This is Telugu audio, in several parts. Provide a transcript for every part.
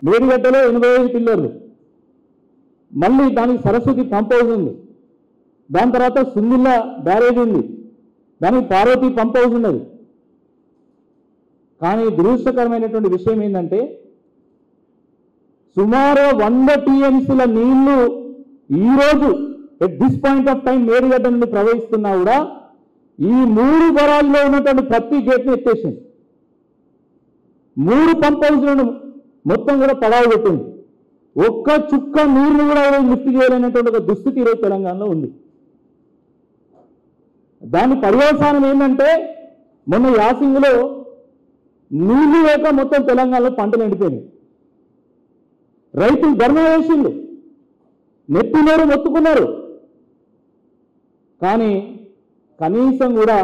మేడిగడ్డలో 85 పిల్లర్లు, మళ్ళీ దానికి సరస్వతి పంప్ హౌస్ ఉంది, దాని తర్వాత సుందిల్ల బ్యారేజ్ ఉంది, దానికి పార్వతి పంప్ హౌస్ ఉన్నది. కానీ దురదృష్టకరమైనటువంటి విషయం ఏంటంటే సుమారు 100 టీఎంసీల నీళ్లు ఈరోజు at this point of time Medigadda నుండి ప్రవహిస్తున్నా కూడా ఈ 3 బరాల్లో ఉన్నటువంటి ప్రతి గేట్ని ఎత్తేసింది. 3 పంప్ హౌస్లను మొత్తం కూడా పడావు పెట్టింది. ఒక్క చుక్క నీళ్లు కూడా లిఫ్ట్ చేయాలనేటువంటి ఒక దుస్థితి ఈరోజు తెలంగాణలో ఉంది. దాని పర్యవసానం ఏంటంటే మొన్న యాసింగ్లో నీళ్లు లేక మొత్తం తెలంగాణలో పంటలు ఎండిపోయినాయి. రైతులు ధర్నా చేసిండు, నెత్తినోరు మొత్తుకున్నారు. కానీ కనీసం కూడా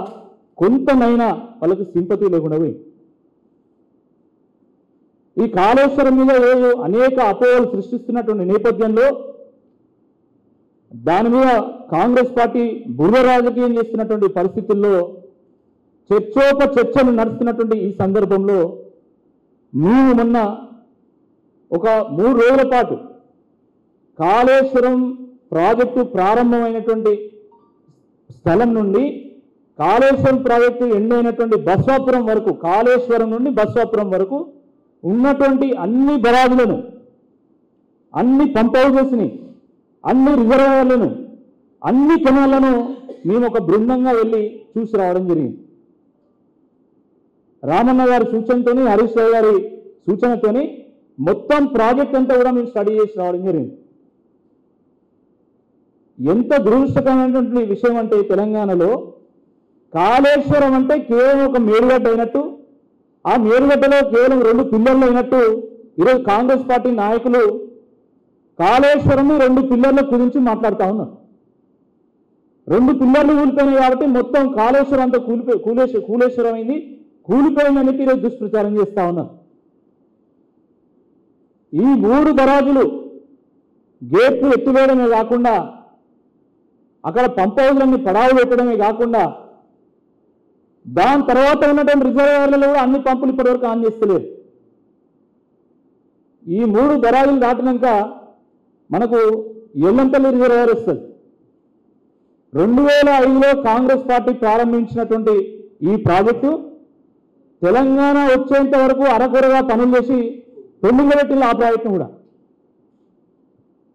కొంతమైనా వాళ్ళకి సింపతి లేకుండా పోయింది. ఈ కాళేశ్వరం మీద అనేక అపోహలు సృష్టిస్తున్నటువంటి నేపథ్యంలో దాని మీద కాంగ్రెస్ పార్టీ బుర్ర రాజకీయం చేస్తున్నటువంటి పరిస్థితుల్లో చర్చలు నడుస్తున్నటువంటి ఈ సందర్భంలో మేము మొన్న ఒక 3 రోజుల పాటు కాళేశ్వరం ప్రాజెక్టు ప్రారంభమైనటువంటి స్థలం నుండి కాళేశ్వరం ప్రాజెక్టు ఎండైనటువంటి బస్వాపురం వరకు, కాళేశ్వరం నుండి బస్వాపురం వరకు ఉన్నటువంటి అన్ని బరాజులను, అన్ని పంప్ హౌసెస్ని, అన్ని రిజర్వాయర్లను, అన్ని కెనాళ్లను మేము ఒక బృందంగా వెళ్ళి చూసి రావడం జరిగింది. రామన్న గారి సూచనతోని, హరీష్ రావు గారి సూచనతోని మొత్తం ప్రాజెక్ట్ అంతా కూడా మేము స్టడీ చేసి రావడం జరిగింది. ఎంత దురదృష్టకరమైనటువంటి విషయం అంటే తెలంగాణలో కాళేశ్వరం అంటే కేవలం ఒక మేడిగడ్డ అయినట్టు, ఆ మేడిగడ్డలో కేవలం 2 పిల్లర్లు అయినట్టు ఈరోజు కాంగ్రెస్ పార్టీ నాయకులు కాళేశ్వరం 2 పిల్లర్ల గురించి మాట్లాడుతూ ఉన్నారు. 2 పిల్లర్లు కూలిపోయినాయి కాబట్టి మొత్తం కాళేశ్వరం అంతా కూలేశ్వరం అయింది, కూలిపోయిందని ఈరోజు దుష్ప్రచారం చేస్తూ ఉన్నారు. ఈ 3 బరాజులు గేట్లు ఎత్తివేయడమే కాకుండా అక్కడ పంప్ హౌస్లన్నీ పడావు పెట్టడమే కాకుండా దాని తర్వాత ఉన్నటువంటి రిజర్వాయర్లలో కూడా అన్ని పంపులు ఇప్పటివరకు ఆన్ చేస్తలేరు. ఈ 3 బరాజులు దాటినాక మనకు ఎల్లంపల్లి రిజర్వాయర్ వస్తుంది. 2005లో కాంగ్రెస్ పార్టీ ప్రారంభించినటువంటి ఈ ప్రాజెక్టు తెలంగాణ వచ్చేంత వరకు అరకొరగా పనులు చేసి పెండింగ్ పెట్టిన ఆ ప్రాజెక్టు కూడా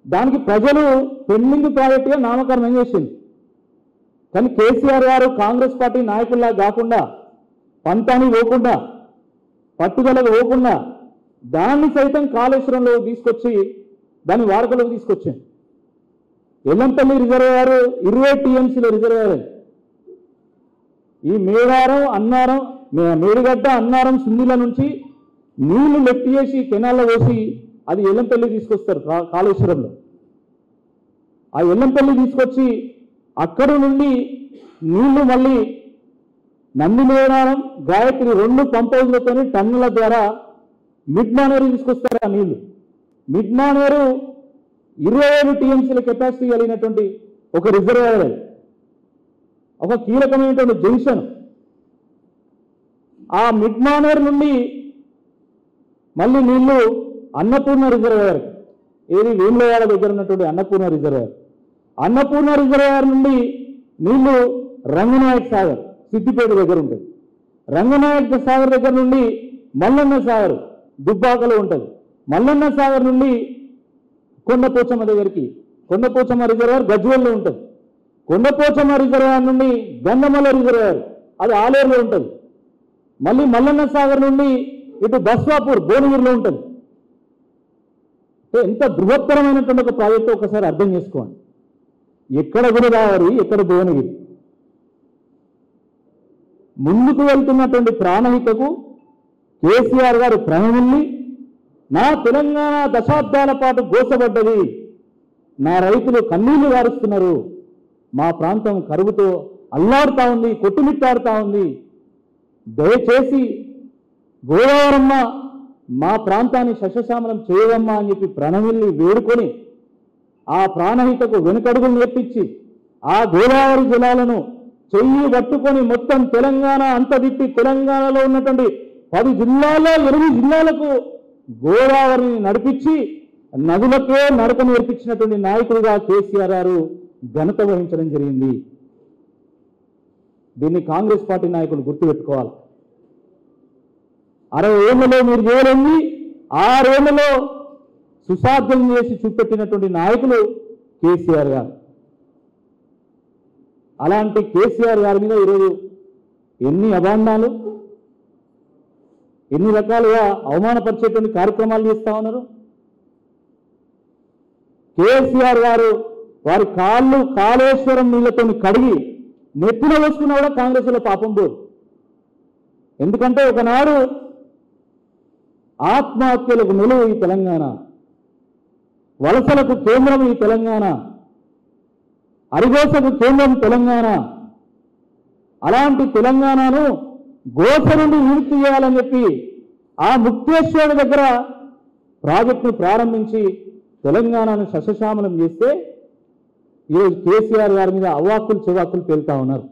దానికి ప్రజలు పెండింగ్ ప్రాజెక్టుగా నామకరణం చేసింది. కానీ కేసీఆర్ గారు కాంగ్రెస్ పార్టీ నాయకుల్లా కాకుండా, పంతానికి పోకుండా, పట్టుదలకు పోకుండా దాన్ని సైతం కాళేశ్వరంలో తీసుకొచ్చి దాన్ని వాడుకలోకి తీసుకొచ్చింది. ఎల్లంపల్లి రిజర్వాయర్ 20 టీఎంసీల రిజర్వాయర్. ఈ మేడిగడ్డ, అన్నారం, సుందిల నుంచి నీళ్లు లెఫ్ట్ చేసి కెనాల్లో పోసి అది ఎల్లంపల్లి తీసుకొస్తారు కాళేశ్వరంలో. ఆ ఎల్లంపల్లి తీసుకొచ్చి అక్కడి నుండి నీళ్లు మళ్ళీ నందిమేడారం, గాయత్రి 2 పంప్ హౌస్లతో టన్నుల ద్వారా మిడ్ మానేరు తీసుకొస్తారు. ఆ నీళ్లు మిడ్ మానేరు 25 టీఎంసీల కెపాసిటీ కలిగినటువంటి ఒక రిజర్వాయర్, ఒక కీలకమైనటువంటి జంక్షన్. ఆ మిడ్ మానేరు నుండి మళ్ళీ నీళ్లు అన్నపూర్ణ రిజర్వాయర్, ఏది వేములవాడ దగ్గర ఉన్నటువంటి అన్నపూర్ణ రిజర్వాయర్. అన్నపూర్ణ రిజర్వాయర్ నుండి నీళ్లు రంగనాయక్ సాగర్, సిద్దిపేట దగ్గర ఉంటుంది. రంగనాయక్ సాగర్ దగ్గర నుండి మల్లన్న సాగర్ దుబ్బాకలో ఉంటుంది. మల్లన్న సాగర్ నుండి కొండపోచమ్మ దగ్గరికి, కొండపోచమ్మ రిజర్వాయర్ గజ్వేల్లో ఉంటుంది. కొండపోచమ్మ రిజర్వాయర్ నుండి గంధమల్ల రిజర్వాయర్ అది ఆలేరులో ఉంటుంది. మళ్ళీ మల్లన్న సాగర్ నుండి ఇటు బస్వాపూర్ భువనగిరిలో ఉంటుంది. ఎంత బృహత్తరమైనటువంటి ఒక ప్రాజెక్టు ఒకసారి అర్థం చేసుకోండి. ఎక్కడ గోదావరి, ఎక్కడ భువనగిరి. ముందుకు వెళ్తున్నటువంటి ప్రాణహితకు కేసీఆర్ గారు ప్రణమిల్లి, నా తెలంగాణ దశాబ్దాల పాటు గోసబడ్డది, నా రైతులు కన్నీళ్లు వారుస్తున్నారు, మా ప్రాంతం కరువుతో అల్లాడుతూ ఉంది, కొట్టుమిట్టాడుతూ ఉంది, దయచేసి గోదావరమ్మ మా ప్రాంతాన్ని సస్యశ్యామలం చేయవమ్మా అని చెప్పి ప్రణమిల్లి వేడుకొని ఆ ప్రాణహితకు వెనుకడుగులు నేర్పించి ఆ గోదావరి జలాలను చెయ్యి పట్టుకొని మొత్తం తెలంగాణ అంత తిప్పి తెలంగాణలో ఉన్నటువంటి 10 జిల్లాల్లో 8 జిల్లాలకు గోదావరిని నడిపించి నదులకే నడక నేర్పించినటువంటి నాయకుడిగా కేసీఆర్ గారు ఘనత వహించడం జరిగింది. దీన్ని కాంగ్రెస్ పార్టీ నాయకులు గుర్తుపెట్టుకోవాలి. 60 ఏళ్లలో మీరు చేయలేంది 6 ఏళ్లలో సుసాధ్యం చేసి చూపెట్టినటువంటి నాయకులు కేసీఆర్ గారు. అలాంటి కేసీఆర్ గారి మీద ఈరోజు ఎన్ని అభాండాలు, ఎన్ని రకాలుగా అవమానపరిచేటువంటి కార్యక్రమాలు చేస్తా ఉన్నారు. కేసీఆర్ గారు వారి కాళ్ళు కాళేశ్వరం నీళ్లతో కడిగి నెత్తిన వేసుకున్నా కూడా కాంగ్రెస్లో పాపం పోదు. ఎందుకంటే ఒకనాడు ఆత్మహత్యలకు నిలువు ఈ తెలంగాణ, వలసలకు కేంద్రం ఈ తెలంగాణ, అరిగోసకు కేంద్రం తెలంగాణ. అలాంటి తెలంగాణను గోస నుండి విముక్తి చేయాలని చెప్పి ఆ ముక్తేశ్వరుడి దగ్గర ప్రాజెక్టును ప్రారంభించి తెలంగాణను సస్యశ్యామలం చేస్తే ఈరోజు కేసీఆర్ గారి మీద అవాక్కులు చెవాక్కులు పేలుతా ఉన్నారు.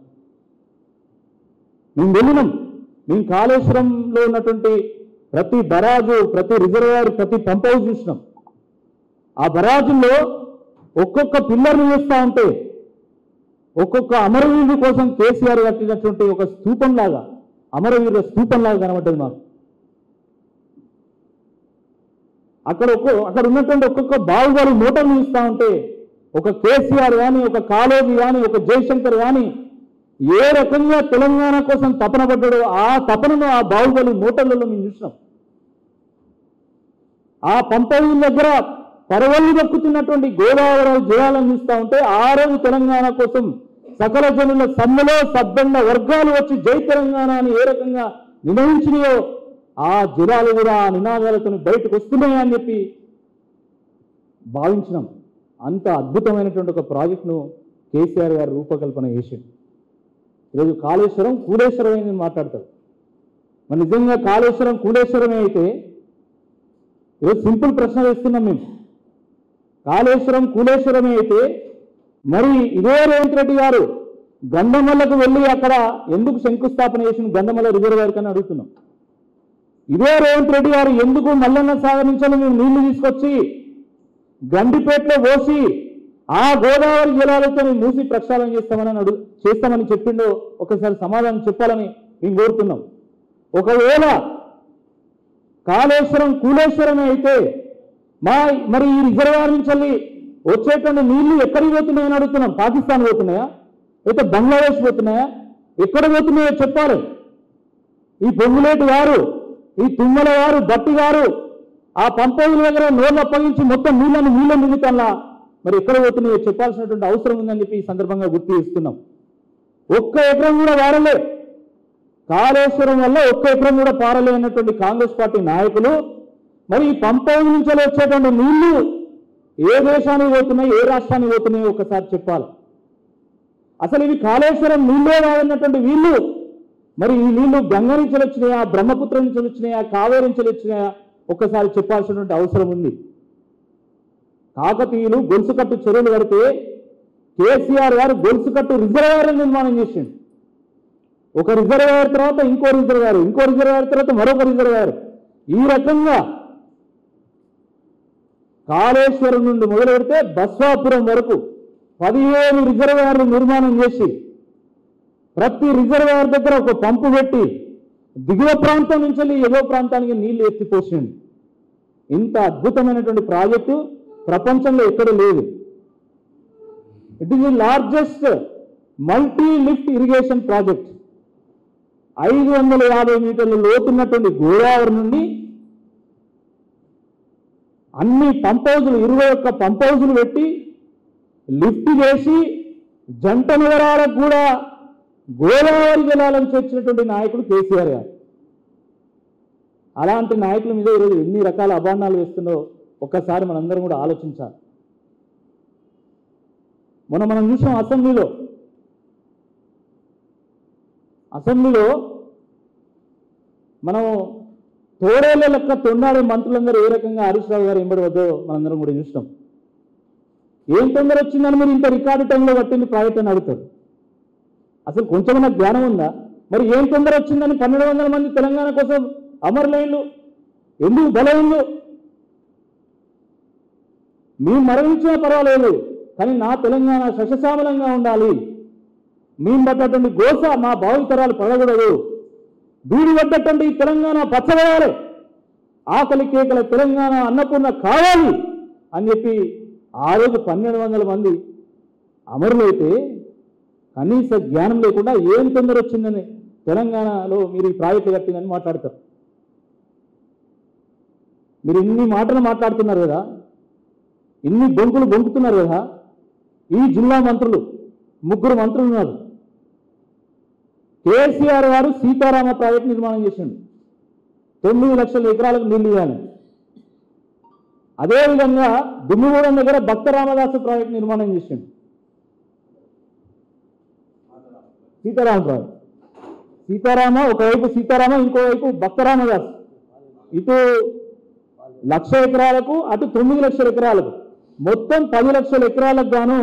మేము వెళ్ళినాం, మేము కాళేశ్వరంలో ఉన్నటువంటి ప్రతి బరాజు, ప్రతి రిజర్వాయర్, ప్రతి పంప్ హౌస్ చూసినాం. ఆ బరాజుల్లో ఒక్కొక్క పిల్లర్ని వేస్తూ ఉంటే ఒక్కొక్క అమరవీరుడి కోసం కేసీఆర్ కట్టినటువంటి ఒక స్తూపంలాగా, అమరవీరుల స్తూపంలాగా కనబడ్డది మాకు. అక్కడ ఉన్నటువంటి ఒక్కొక్క బాహుబలి మోటార్లు ఇస్తూ ఉంటే ఒక కేసీఆర్ కానీ, ఒక కాళోజీ కానీ, ఒక జయశంకర్ కానీ ఏ రకంగా తెలంగాణ కోసం తపన పడ్డాడో ఆ తపనను ఆ బాహుబలి మోటార్లలో మేము చూసినాం. ఆ పంపౌల దగ్గర పరవళ్ళు దక్కుతున్నటువంటి గోదావరి జలాలను చూస్తూ ఉంటే ఆ రోజు తెలంగాణ కోసం సకల జనుల సమ్మెలో సబ్బండ వర్గాలు వచ్చి జై తెలంగాణ అని ఏ రకంగా నినదించినాయో ఆ జలాలు కూడా ఆ నినాదాలతో బయటకు వస్తున్నాయని చెప్పి భావించినాం. అంత అద్భుతమైనటువంటి ఒక ప్రాజెక్టును కేసీఆర్ గారు రూపకల్పన చేసింది. ఈరోజు కాళేశ్వరం కూలేశ్వరం అయిందని మాట్లాడతారు. మరి నిజంగా కాళేశ్వరం కూలేశ్వరమే అయితే ఈరోజు సింపుల్ ప్రశ్న వేస్తున్నాం మేము. కాళేశ్వరం కూలేశ్వరమే అయితే మరి ఇదే రేవంత్ రెడ్డి గారు గంధమల్లకు వెళ్ళి అక్కడ ఎందుకు శంకుస్థాపన చేసిన గంధమల్ల రిజర్వాయర్ కని అడుగుతున్నాం. ఇదే రేవంత్ రెడ్డి గారు ఎందుకు మల్లన్న సాగర్ నుంచి మేము నీళ్లు తీసుకొచ్చి గండిపేటలో పోసి ఆ గోదావరి జలాలతో మూసి ప్రక్షాళన చేస్తామని చెప్పిండో ఒకసారి సమాధానం చెప్పాలని మేము కోరుతున్నాం. ఒకవేళ కాళేశ్వరం కూలేశ్వరమే అయితే మరి ఈ రిజర్వాయర్ నుంచి వచ్చేటువంటి నీళ్లు ఎక్కడికి పోతున్నాయని అడుగుతున్నాం. పాకిస్తాన్ పోతున్నాయా, అయితే బంగ్లాదేశ్ పోతున్నాయా, ఎక్కడ పోతున్నాయో చెప్పాలి. ఈ పొంగులేటి గారు, ఈ తుమ్మల గారు, బట్టి గారు ఆ పంపౌల దగ్గర నోళ్ళు అప్పగించి మొత్తం నీళ్ళని మిగుతాలా మరి ఎక్కడ పోతున్నాయో చెప్పాల్సినటువంటి అవసరం ఉందని చెప్పి ఈ సందర్భంగా గుర్తు చేస్తున్నాం. ఒక్క ఎకరం కూడా వారలే, కాళేశ్వరం వల్ల ఒక్క ఎకరం కూడా పారలే అన్నటువంటి కాంగ్రెస్ పార్టీ నాయకులు మరి ఈ పంపౌల నుంచి వచ్చేటువంటి నీళ్లు ఏ దేశానికి పోతున్నాయి, ఏ రాష్ట్రానికి పోతున్నాయో ఒకసారి చెప్పాలి. అసలు ఇవి కాళేశ్వరం నీళ్ళే కాదన్నటువంటి వీళ్ళు మరి ఈ నీళ్లు గంగ నుంచి వచ్చినాయా, బ్రహ్మపుత్రం నుంచి వచ్చినాయా, కావేరి నుంచి వచ్చినాయా ఒక్కసారి చెప్పాల్సినటువంటి అవసరం ఉంది. కాకతీయులు గొలుసుకట్టు చెరువులు కడితే కేసీఆర్ గారు గొలుసుకట్టు రిజర్వాయర్ నిర్మాణం చేసిండు. ఒక రిజర్వాయర్ తర్వాత ఇంకో రిజర్వాయర్, ఇంకో రిజర్వాయర్ తర్వాత మరొక రిజర్వాయర్. ఈ రకంగా కాళేశ్వరం నుండి మొదలు పెడితే బస్వాపురం వరకు 15 రిజర్వాయర్లు నిర్మాణం చేసి ప్రతి రిజర్వాయర్ దగ్గర ఒక పంపు పెట్టి దిగువ ప్రాంతం నుంచి ఎగువ ప్రాంతానికి నీళ్లు ఎత్తిపోసింది. ఇంత అద్భుతమైనటువంటి ప్రాజెక్టు ప్రపంచంలో ఎక్కడ లేదు. It is the largest multi lift irrigation project. 550 మీటర్ల లోతున్నటువంటి గోదావరి నుండి అన్ని పంప్ హౌజులు 21 పంప్ హౌజులు పెట్టి లిఫ్ట్ చేసి జంట నగరాలకు కూడా గోదావరి జలాలను చేర్చినటువంటి నాయకుడు కేసీఆర్ గారు. అలాంటి నాయకుల మీద ఈరోజు ఎన్ని రకాల అభాండాలు వేస్తుందో ఒక్కసారి మనందరం కూడా ఆలోచించాలి. మనం చూసాం అసెంబ్లీలో మనం తోడేళ్ల లెక్క తొండాడే మంత్రులందరూ ఏ రకంగా హరీష్ రావు గారు ఎంబడి వద్దో మనందరం కూడా చూసినాం. ఏం తొందర వచ్చిందని మీరు ఇంత రికార్డు టైంలో పట్టింది ప్రాజెక్ట్ అని అడుగుతారు. అసలు కొంచెమన్నా జ్ఞానం ఉందా? మరి ఏం తొందర వచ్చిందని 1200 మంది తెలంగాణ కోసం అమరులైన్లు ఎందుకు బలైందో మేము మరణించినా పర్వాలేదు, కానీ నా తెలంగాణ సస్యశ్యామలంగా ఉండాలి. మేము పడ్డటువంటి గోస మా భావితరాలు పడకూడదు. వీడి పడ్డటువంటి తెలంగాణ పచ్చవేయాలి, ఆకలి కేకల తెలంగాణ అన్నపూర్ణ కావాలి అని చెప్పి ఆ రోజు 1200 మంది అమరులైతే కనీస జ్ఞానం లేకుండా ఏం తొందర వచ్చిందని తెలంగాణలో మీరు ఈ ప్రాజెక్టు కట్టిందని మాట్లాడతారు. మీరు ఇన్ని మాటలు మాట్లాడుతున్నారు కదా, ఇన్ని బొంకులు బొంకుతున్నారు కదా. ఈ జిల్లా మంత్రులు 3 మంత్రులు ఉన్నారు. కేసీఆర్ గారు సీతారామ ప్రాజెక్టు నిర్మాణం చేసిండు, 9 లక్షల ఎకరాలకు నీళ్లు ఇవ్వాలి. అదేవిధంగా దుమ్ముగూడెం దగ్గర భక్త రామదాసు ప్రాజెక్టు నిర్మాణం చేసిండు, సీతారామ ప్రాజెక్టు. సీతారామ ఒకవైపు సీతారామ, ఇంకోవైపు భక్త రామదాసు. ఇటు 1,00,000 ఎకరాలకు, అటు 9 లక్షల ఎకరాలకు, మొత్తం 10 లక్షల ఎకరాలకు గాను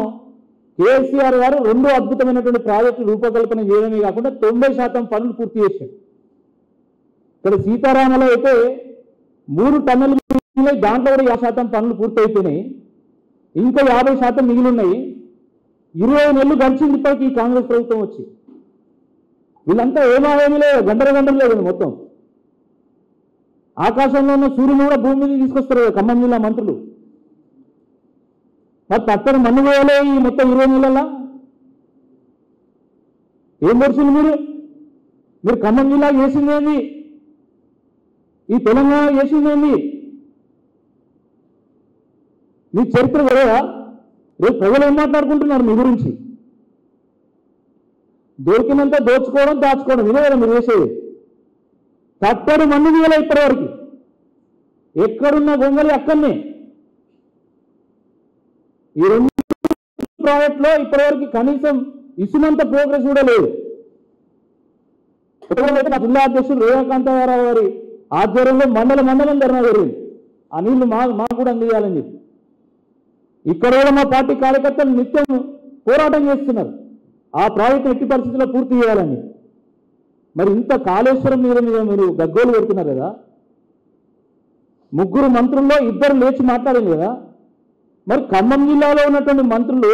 కేసీఆర్ గారు 2 అద్భుతమైనటువంటి ప్రాజెక్టులు రూపకల్పన చేయడమే కాకుండా 90% పనులు పూర్తి చేశారు. ఇక్కడ సీతారామలో అయితే 3 టన్నులు మిగిలినాయి, దాంట్లో కూడా 50% పనులు పూర్తి అయిపోయినాయి, ఇంకా 50% మిగిలి ఉన్నాయి. 20 నెలలు గడిచింది ఇప్పటికీ ఈ కాంగ్రెస్ ప్రభుత్వం వచ్చి. వీళ్ళంతా ఏమీ లేదు, గంటలు లేదు. మొత్తం ఆకాశంలో ఉన్న సూర్యుని కూడా భూమి మీద తీసుకొస్తారు ఖమ్మం జిల్లా మంత్రులు. మరి తట్టని మన్ను పోయలే ఈ మొత్తం 20 నెలల్లో. ఏం మనుషులు మీరు ఖమ్మం జిల్లా చేసిందేంది, ఈ తెలంగాణ చేసిందేంది? మీ చరిత్ర కదా. రేపు ప్రజలు ఏం మాట్లాడుకుంటున్నారు మీ గురించి? దొరికినంత దోచుకోవడం, దాచుకోవడం, ఇదే కదా మీరు చేసేది. తట్టడు మన్ను తీయలే ఇప్పటివరకు. ఎక్కడున్న గొంగలి అక్కడనే. ఈ 2 ప్రాజెక్టులో ఇప్పటివరకు కనీసం ఇసుమంత ప్రోగ్రెస్ కూడా లేదు. మా జిల్లా అధ్యక్షుడు రేవకాంతారావు గారి ఆధ్వర్యంలో మండలం ధర్నా జరిగింది. ఆ నీళ్లు మాకు కూడా అందియాలని చెప్పి. ఇక్కడ కూడా మా పార్టీ కార్యకర్తలు నిత్యం పోరాటం చేస్తున్నారు, ఆ ప్రాజెక్టు ఎట్టి పరిస్థితుల్లో పూర్తి చేయాలని. మరి ఇంత కాళేశ్వరం మీద మీరు గగ్గోలు పెడుతున్నారు కదా. 3 మంత్రుల్లో 2 లేచి మాట్లాడింది కదా. మరి ఖమ్మం జిల్లాలో ఉన్నటువంటి మంత్రులు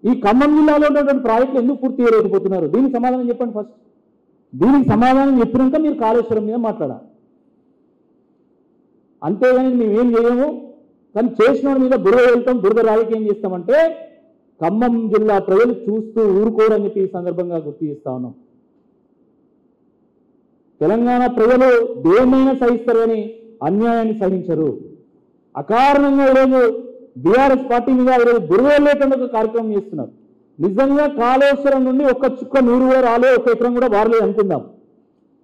ఈ ఖమ్మం జిల్లాలో ఉన్నటువంటి ప్రాజెక్టులు ఎందుకు పూర్తి చేయలేకపోతున్నారు? దీనికి సమాధానం చెప్పండి ఫస్ట్. దీనికి సమాధానం చెప్పినాక మీరు కాళేశ్వరం మీద మాట్లాడాలి. అంతేగాని మేమేం చేయము, కానీ చేసిన మీద బురద వెళ్తాం, బురద రాజకీయం చేస్తామంటే ఖమ్మం జిల్లా ప్రజలు చూస్తూ ఊరుకోరని చెప్పి ఈ సందర్భంగా గుర్తు చేస్తా ఉన్నాం. తెలంగాణ ప్రజలు దేన్నైనా సహిస్తారు కానీ అన్యాయాన్ని సహించరు. అకారణంగా ఈరోజు బీఆర్ఎస్ పార్టీ మీద ఈరోజు బురద వెళ్ళేటువంటి ఒక కార్యక్రమం చేస్తున్నారు. నిజంగా కాళేశ్వరం నుండి ఒక్క చుక్క నీరు కూడా రాలే, 1 ఎకరం కూడా వారలేదు అనుకుందాం.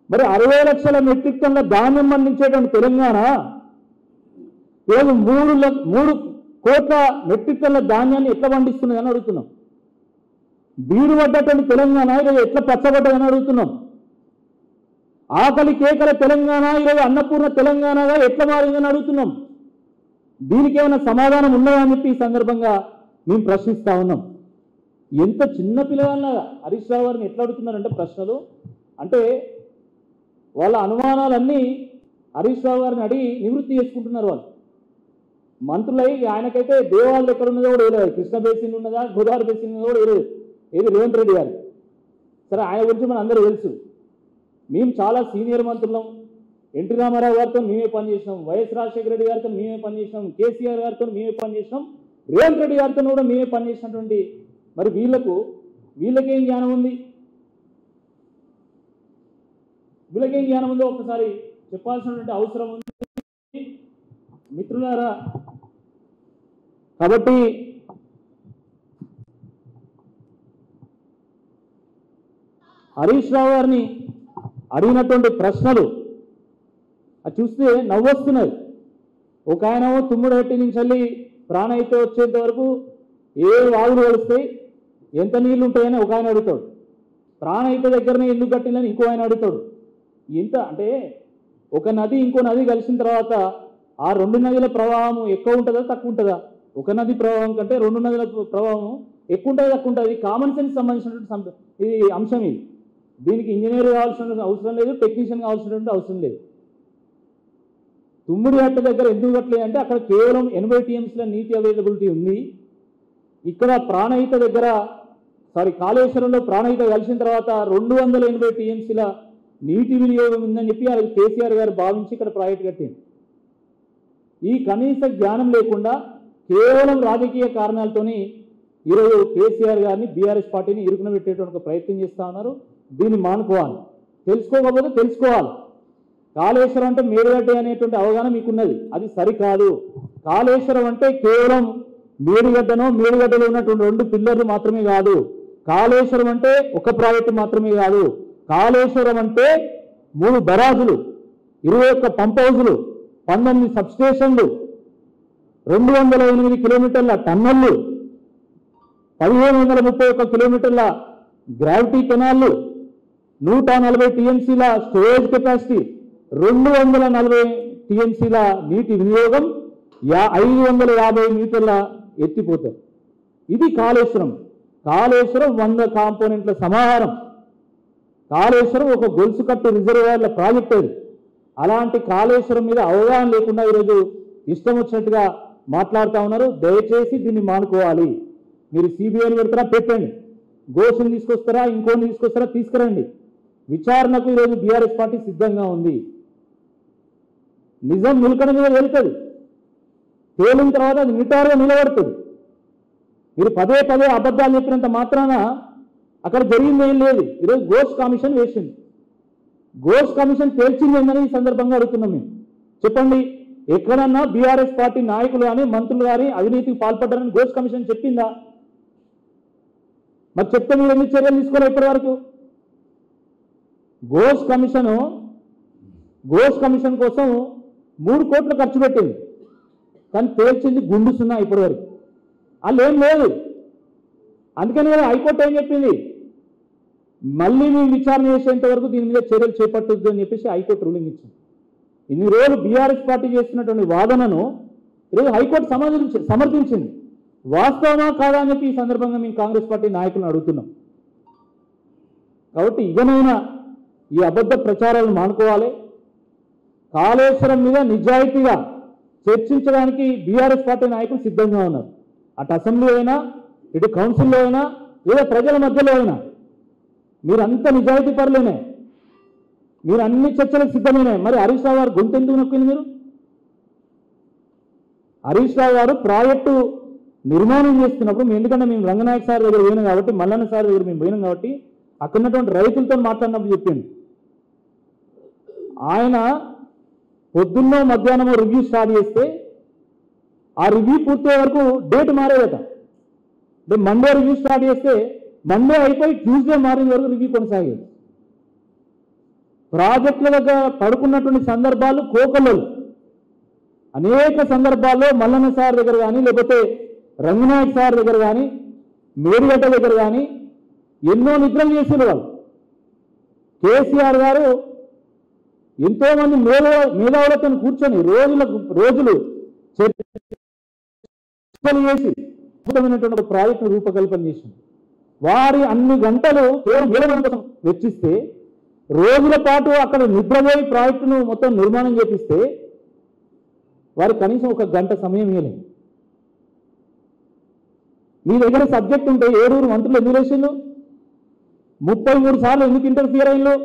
మరి 60 లక్షల మెట్రిక్ టన్నుల ధాన్యం పండించేటువంటి తెలంగాణ ఈరోజు 3 కోట్ల మెట్రిక్ టన్నుల ధాన్యాన్ని ఎట్లా పండిస్తున్నదని అడుగుతున్నాం. బీడు పడ్డటువంటి తెలంగాణ ఈరోజు ఎట్లా పచ్చబడ్డదని అడుగుతున్నాం. ఆకలి కేకల తెలంగాణ ఈరోజు అన్నపూర్ణ తెలంగాణగా ఎట్లా మారిందని అడుగుతున్నాం. దీనికి ఏమైనా సమాధానం ఉన్నదా అని చెప్పి ఈ సందర్భంగా మేము ప్రశ్నిస్తా ఉన్నాం. ఎంత చిన్న పిల్లగాళ్ళ హరీష్ రావు గారిని ఎట్లా అడుగుతున్నారంటే ప్రశ్నలు, అంటే వాళ్ళ అనుమానాలన్నీ హరీష్ రావు గారిని అడిగి నివృత్తి చేసుకుంటున్నారు. వాళ్ళు మంత్రులై ఆయనకైతే దేవాలయం ఎక్కడ ఉన్నదో కూడా వేయలేదు, కృష్ణ బేసిన్ ఉన్నదా, గోదావరి బేసిన్ ఉన్నదో కూడా వేయలేదు. ఏది రేవంత్ రెడ్డి గారు. సరే, ఆయన గురించి మన అందరూ తెలుసు. మేము చాలా సీనియర్ మంత్రులం. ఎన్టీ రామారావు గారితో మేమే పనిచేసినాం, వైఎస్ రాజశేఖర రెడ్డి గారితో మేమే పనిచేసినాం, కేసీఆర్ గారితో మేమే పనిచేసినాం, రేవంత్ రెడ్డి గారితో కూడా మేమే పనిచేసినటువంటి మరి వీళ్ళకేం జ్ఞానం ఉంది? వీళ్ళకేం జ్ఞానం ఉందో ఒకసారి చెప్పాల్సినటువంటి అవసరం ఉంది మిత్రులారా. కాబట్టి హరీష్ రావు గారిని అడిగినటువంటి ప్రశ్నలు అది చూస్తే నవ్వొస్తున్నాయి. ఒక ఆయన తుమ్ముడెట్టి నుంచి వెళ్ళి ప్రాణహిత వచ్చేంత వరకు ఏ వాగులు కలుస్తాయి, ఎంత నీళ్ళు ఉంటాయని ఒక ఆయన అడుగుతాడు. ప్రాణహిత దగ్గరనే ఎందుకు కట్టిందని ఇంకో ఆయన అడుగుతాడు. ఇంత అంటే ఒక నది ఇంకో నది కలిసిన తర్వాత ఆ 2 నదుల ప్రవాహం ఎక్కువ ఉంటుందా తక్కువ ఉంటుందా? ఒక నది ప్రవాహం కంటే 2 నదుల ప్రవాహం ఎక్కువ ఉంటుంది తక్కువ ఉంటుంది. కామన్ సెన్స్ సంబంధించినటువంటి ఇది అంశం. ఇది దీనికి ఇంజనీర్ కావాల్సిన అవసరం లేదు, టెక్నీషియన్ కావాల్సినటువంటి అవసరం లేదు. తుమ్మిడిహట్ట దగ్గర ఎందుకు కట్టలేదంటే అక్కడ కేవలం 80 టీఎంసీల నీటి అవైలబిలిటీ ఉంది. ఇక్కడ ప్రాణహిత దగ్గర కాళేశ్వరంలో ప్రాణహిత కలిసిన తర్వాత 280 టీఎంసీల నీటి వినియోగం ఉందని చెప్పి అది కేసీఆర్ గారు భావించి ఇక్కడ ప్రాజెక్ట్ కట్టింది. ఈ కనీస జ్ఞానం లేకుండా కేవలం రాజకీయ కారణాలతోని ఈరోజు కేసీఆర్ గారిని బీఆర్ఎస్ పార్టీని ఇరుకున పెట్టేటువంటి ప్రయత్నం చేస్తూ ఉన్నారు. దీన్ని మానుకోవాలి. తెలుసుకోకపోతే తెలుసుకోవాలి. కాళేశ్వరం అంటే మేడిగడ్డ అనేటువంటి అవగాహన మీకున్నది, అది సరికాదు. కాళేశ్వరం అంటే కేవలం మేడిగడ్డలో ఉన్నటువంటి 2 పిల్లర్లు మాత్రమే కాదు. కాళేశ్వరం అంటే ఒక ప్రాజెక్టు మాత్రమే కాదు. కాళేశ్వరం అంటే 3 బరాజులు, 21 పంప్ హౌజులు, 19 సబ్స్టేషన్లు, 208 కిలోమీటర్ల టన్నెళ్లు, 1531 కిలోమీటర్ల గ్రావిటీ కెనాల్లు, 140 టీఎంసీల స్టోరేజ్ కెపాసిటీ, 240 టీఎంసీల నీటి వినియోగం, 550 మీటర్ల ఎత్తిపోతారు. ఇది కాళేశ్వరం. కాళేశ్వరం 100 కాంపోనెంట్ల సమాహారం. కాళేశ్వరం ఒక గొలుసు కట్టు రిజర్వాయర్ల ప్రాజెక్ట్ అది. అలాంటి కాళేశ్వరం మీద అవగాహన లేకుండా ఈరోజు ఇష్టం వచ్చినట్టుగా మాట్లాడుతూ ఉన్నారు. దయచేసి దీన్ని మానుకోవాలి. మీరు సిబిఐని పెడతారా పెట్టండి, గోసుని తీసుకొస్తారా ఇంకోని తీసుకొస్తారా తీసుకురండి. విచారణకు ఈరోజు బీఆర్ఎస్ పార్టీ సిద్ధంగా ఉంది. నిజం నిలకడ మీద వెళ్తుంది, తేలిన తర్వాత అది నిటారుగా నిలబడుతుంది. మీరు పదే అబద్ధాలు చెప్పినంత మాత్రాన అక్కడ జరిగింది ఏం లేదు. ఈరోజు గోస్ కమిషన్ వేసింది. గోస్ కమిషన్ తేల్చింది ఏందని ఈ సందర్భంగా అడుగుతున్నాం. మేము చెప్పండి, ఎక్కడన్నా బీఆర్ఎస్ పార్టీ నాయకులు కానీ మంత్రులు కానీ అవినీతికి పాల్పడ్డారని గోస్ కమిషన్ చెప్పిందా? మరి చెప్తే మీరు ఎన్ని చర్యలు తీసుకోవాలి ఇప్పటి వరకు? గోస్ కమిషన్ కోసం 3 కోట్లు ఖర్చు పెట్టింది, కానీ తేల్చింది గుండు సున్నా ఇప్పటి వరకు. వాళ్ళు ఏం లేదు. అందుకని కదా హైకోర్టు ఏం చెప్పింది, మళ్ళీ మేము విచారణ చేసేంత వరకు దీని మీద చర్యలు చేపట్టద్దు అని చెప్పేసి హైకోర్టు రూలింగ్ ఇచ్చింది. ఇన్ని రోజులు బీఆర్ఎస్ పార్టీ చేస్తున్నటువంటి వాదనను ఈరోజు హైకోర్టు సమర్థించింది. వాస్తవమా కాదా అని చెప్పి ఈ సందర్భంగా మేము కాంగ్రెస్ పార్టీ నాయకులను అడుగుతున్నాం. కాబట్టి ఇకనైనా ఈ అబద్ధ ప్రచారాలను మానుకోవాలి. కాళేశ్వరం మీద నిజాయితీగా చర్చించడానికి బీఆర్ఎస్ పార్టీ నాయకులు సిద్ధంగా ఉన్నారు. అటు అసెంబ్లీ అయినా, ఇటు కౌన్సిల్లో అయినా, లేదా ప్రజల మధ్యలో అయినా మీరంతా నిజాయితీ పరులేనే, మీరు అన్ని చర్చలకు సిద్ధమేనే. మరి హరీష్ రావు గారు గొంతు ఎందుకు నొక్కింది? మీరు హరీష్ రావు గారు ప్రాజెక్టు నిర్మాణం చేస్తున్నప్పుడు ఎందుకంటే మేము రంగనాయక్ సార్ దగ్గర పోయినాం కాబట్టి, మల్లన్న సార్ దగ్గర మేము పోయినాం కాబట్టి అక్కడ ఉన్నటువంటి రైతులతో మాట్లాడినప్పుడు చెప్పాను. ఆయన పొద్దున్నో మధ్యాహ్నమో రివ్యూ స్టార్ట్ చేస్తే ఆ రివ్యూ పూర్తయ్యే వరకు డేట్ మారేదట. అంటే మండే రివ్యూ స్టార్ట్ చేస్తే మండే అయిపోయి ట్యూస్డే మారిన వరకు రివ్యూ కొనసాగేది. ప్రాజెక్టుల దగ్గర పడుకున్నటువంటి సందర్భాలు కోకొల్లలు. అనేక సందర్భాల్లో మల్లన్న సార్ దగ్గర కానీ, లేకపోతే రంగనాయక్ సార్ దగ్గర కానీ, మేడిగడ్డ దగ్గర కానీ ఎన్నో నిద్రలు చేసిన వాళ్ళు. కేసీఆర్ గారు ఎంతోమంది మేధావులతో కూర్చొని రోజులు చర్చలు చేసి అద్భుతమైనటువంటి ఒక ప్రాజెక్టు రూపకల్పన చేసింది. వారి అన్ని గంటలు కేవలం వేల కోసం వెచ్చిస్తే, రోజుల పాటు అక్కడ నిద్రపోయి ప్రాజెక్టును మొత్తం నిర్మాణం చేపిస్తే వారు కనీసం 1 గంట సమయం ఇవ్వలేదు. మీ దగ్గర సబ్జెక్ట్ ఉంటే 7 మంత్రులు ఎందుకు వేసిండు? 33 సార్లు ఎందుకు ఇంటర్ఫియర్ అయ్యిండు?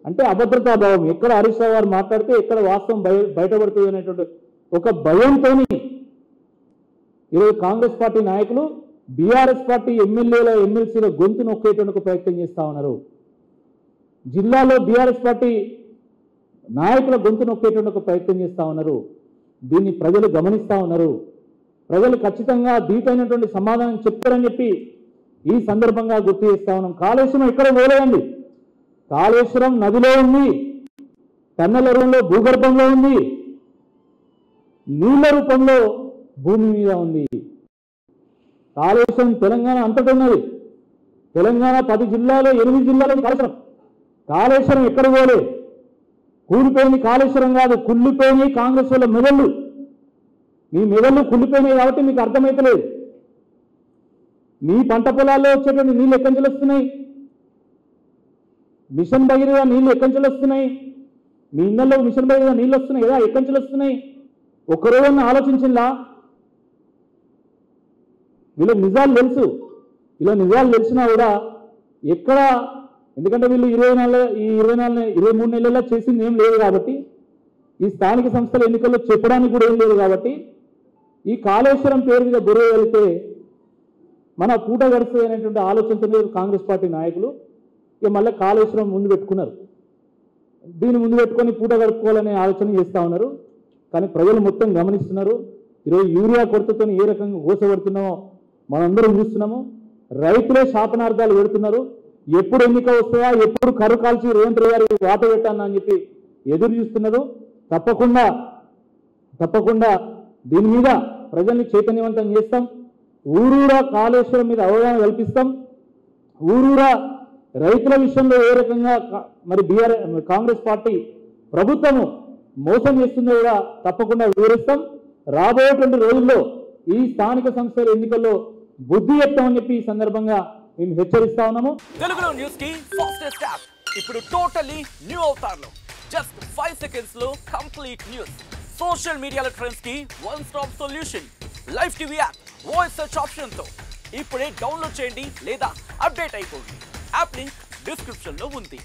అంటే అభద్రతాభావం. ఎక్కడ హరీష్ రావు గారు మాట్లాడితే ఎక్కడ వాస్తవం బయటపడుతుంది అనేటువంటి ఒక భయంతో ఈరోజు కాంగ్రెస్ పార్టీ నాయకులు బీఆర్ఎస్ పార్టీ ఎమ్మెల్యేల ఎమ్మెల్సీల గొంతు నొక్కేటువంటి ప్రయత్నం చేస్తూ ఉన్నారు. జిల్లాలో బీఆర్ఎస్ పార్టీ నాయకుల గొంతు నొక్కేటువంటి ప్రయత్నం చేస్తూ ఉన్నారు. దీన్ని ప్రజలు గమనిస్తూ ఉన్నారు. ప్రజలు ఖచ్చితంగా దీటైనటువంటి సమాధానం చెప్తారని చెప్పి ఈ సందర్భంగా గుర్తు చేస్తా ఉన్నాం. కాళేశ్వరం ఎక్కడ పోలేదండి. కాళేశ్వరం నదిలో ఉంది, టన్నెల రూపంలో భూగర్భంలో ఉంది, నీళ్ల రూపంలో భూమి మీద ఉంది. కాళేశ్వరం తెలంగాణ అంతటా ఉన్నది. తెలంగాణ 10 జిల్లాలో 8 జిల్లాలో కాళేశ్వరం. కాళేశ్వరం ఎక్కడ పోలే. కూలిపోయింది కాళేశ్వరం కాదు, కుళ్ళిపోయినాయి కాంగ్రెస్ వాళ్ళ మెదళ్ళు. మీ మెదళ్ళు కుళ్ళిపోయినాయి కాబట్టి మీకు అర్థమైతలేదు. మీ పంట పొలాల్లో వచ్చేటువంటి నీళ్ళు ఎక్కడి నుంచి వస్తున్నాయి? మిషన్ భగీరథ నీళ్లు ఎక్కడి నుంచి వస్తున్నాయి? మీ ఇళ్ళల్లో మిషన్ భగీరథ నీళ్ళు వస్తున్నాయి కదా, ఎక్కడి నుంచి వస్తున్నాయి? ఒక్కరోజన్నా ఆలోచించిందా? వీళ్ళకి నిజాలు తెలుసు. ఇలా నిజాలు తెలిసినా కూడా ఎక్కడ, ఎందుకంటే వీళ్ళు 23 నెలల్లో చేసింది ఏం లేదు కాబట్టి, ఈ స్థానిక సంస్థల ఎన్నికల్లో చెప్పడానికి కూడా ఏం లేదు కాబట్టి, ఈ కాళేశ్వరం పేరు మీద గొడవ వెళితే మన పూట గడుస్తుంది అనేటువంటి ఆలోచనతో కాంగ్రెస్ పార్టీ నాయకులు ఇక మళ్ళీ కాళేశ్వరం ముందు పెట్టుకున్నారు. దీన్ని ముందు పెట్టుకొని పూట గడుపుకోవాలనే ఆలోచన చేస్తూ ఉన్నారు. కానీ ప్రజలు మొత్తం గమనిస్తున్నారు. ఈరోజు యూరియా కొరతతో ఏ రకంగా గోసపడుతున్నామో మనందరం చూస్తున్నాము. రైతులే శాపనార్థాలు పెడుతున్నారు. ఎప్పుడు ఎన్నిక వస్తుందా, ఎప్పుడు కరు కాల్చి రేవంత్ రెడ్డి గారికి వాత పెట్టాను అని చెప్పి ఎదురు చూస్తున్నారు. తప్పకుండా దీని మీద ప్రజల్ని చైతన్యవంతం చేస్తాం. ఊరూరా కాళేశ్వరం మీద అవగాహన కల్పిస్తాం. ఊరూరా రైతుల విషయంలో ఏ రకంగా మరి కాంగ్రెస్ పార్టీ ప్రభుత్వము మోసం చేస్తుందో కూడా తప్పకుండా వివరిస్తాం. రాబోయేటువంటి రోజుల్లో ఈ స్థానిక సంస్థల ఎన్నికల్లో బుద్ధి చెప్తామని చెప్పి ఈ సందర్భంగా మేము హెచ్చరిస్తా ఉన్నాము. తెలుగులో న్యూస్ కి ఫాస్టెస్ట్ యాప్ ఇప్పుడు టోటల్లీ న్యూ అవతార్లో జస్ట్ 5 seconds లో కంప్లీట్ న్యూస్. సోషల్ మీడియాలో ట్రెండ్స్ కి one stop solution. Live TV app voice search option తో ఇప్పుడే డౌన్లోడ్ చేయండి లేదా అప్డేట్ అయిపోండి. యాప్ లింక్ డిస్క్రిప్షన్ లో ఉంది.